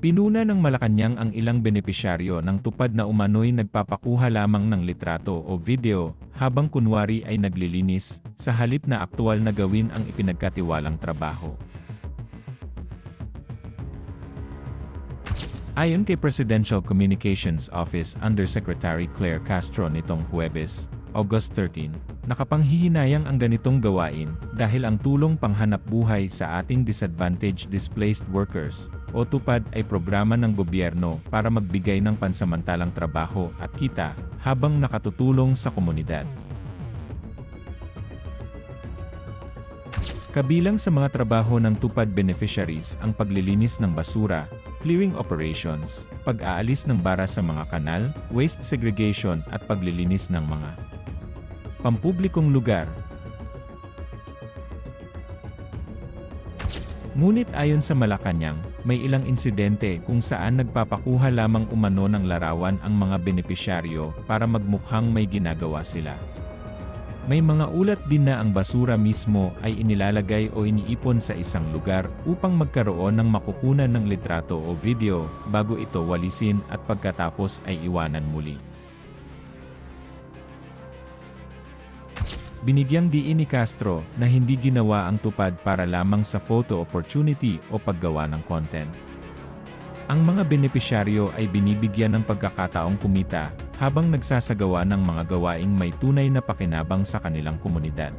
Pinuna ng Malacanang ang ilang benepisyaryo ng tupad na umano'y nagpapakuha lamang ng litrato o video, habang kunwari ay naglilinis, sa halip na aktual na gawin ang ipinagkatiwalang trabaho. Ayon kay Presidential Communications Office Undersecretary Claire Castro nitong Huwebes, August 13, nakapanghihinayang ang ganitong gawain dahil ang tulong panghanap buhay sa ating disadvantaged displaced workers o tupad ay programa ng gobyerno para magbigay ng pansamantalang trabaho at kita habang nakatutulong sa komunidad. Kabilang sa mga trabaho ng tupad beneficiaries ang paglilinis ng basura, clearing operations, pag-aalis ng bara sa mga kanal, waste segregation at paglilinis ng mga pampublikong lugar. Ngunit ayon sa Malacanang, may ilang insidente kung saan nagpapakuha lamang umano ng larawan ang mga benepisyaryo para magmukhang may ginagawa sila. May mga ulat din na ang basura mismo ay inilalagay o iniipon sa isang lugar upang magkaroon ng makukunan ng litrato o video bago ito walisin at pagkatapos ay iwanan muli. Binigyang diin ni Castro na hindi ginawa ang tupad para lamang sa photo opportunity o paggawa ng content. Ang mga benepisyaryo ay binibigyan ng pagkakataong kumita habang nagsasagawa ng mga gawaing may tunay na pakinabang sa kanilang komunidad.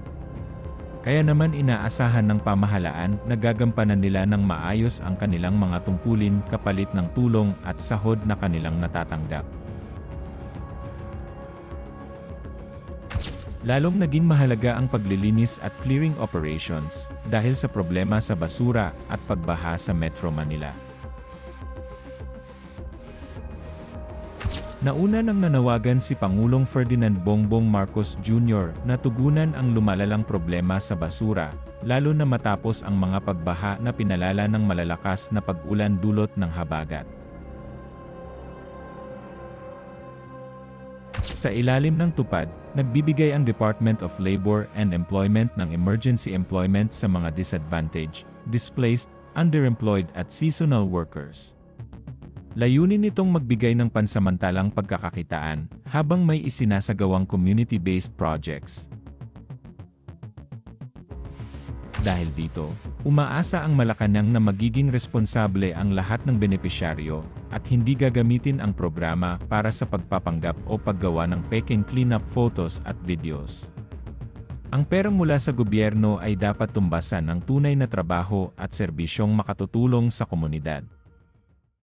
Kaya naman inaasahan ng pamahalaan na gagampanan nila ng maayos ang kanilang mga tungkulin kapalit ng tulong at sahod na kanilang natatanggap. Lalong naging mahalaga ang paglilinis at clearing operations dahil sa problema sa basura at pagbaha sa Metro Manila. Nauna nang nanawagan si Pangulong Ferdinand Bongbong Marcos Jr. na tugunan ang lumalalang problema sa basura, lalo na matapos ang mga pagbaha na pinalala ng malalakas na pag-ulan dulot ng habagat. Sa ilalim ng tupad, nagbibigay ang Department of Labor and Employment ng emergency employment sa mga disadvantaged, displaced, underemployed at seasonal workers. Layunin nitong magbigay ng pansamantalang pagkakakitaan habang may isinasagawang community-based projects. Dahil dito, umaasa ang Malacanang na magiging responsable ang lahat ng benepisyaryo at hindi gagamitin ang programa para sa pagpapanggap o paggawa ng peking cleanup photos at videos. Ang perang mula sa gobyerno ay dapat tumbasan ng tunay na trabaho at serbisyong makatutulong sa komunidad.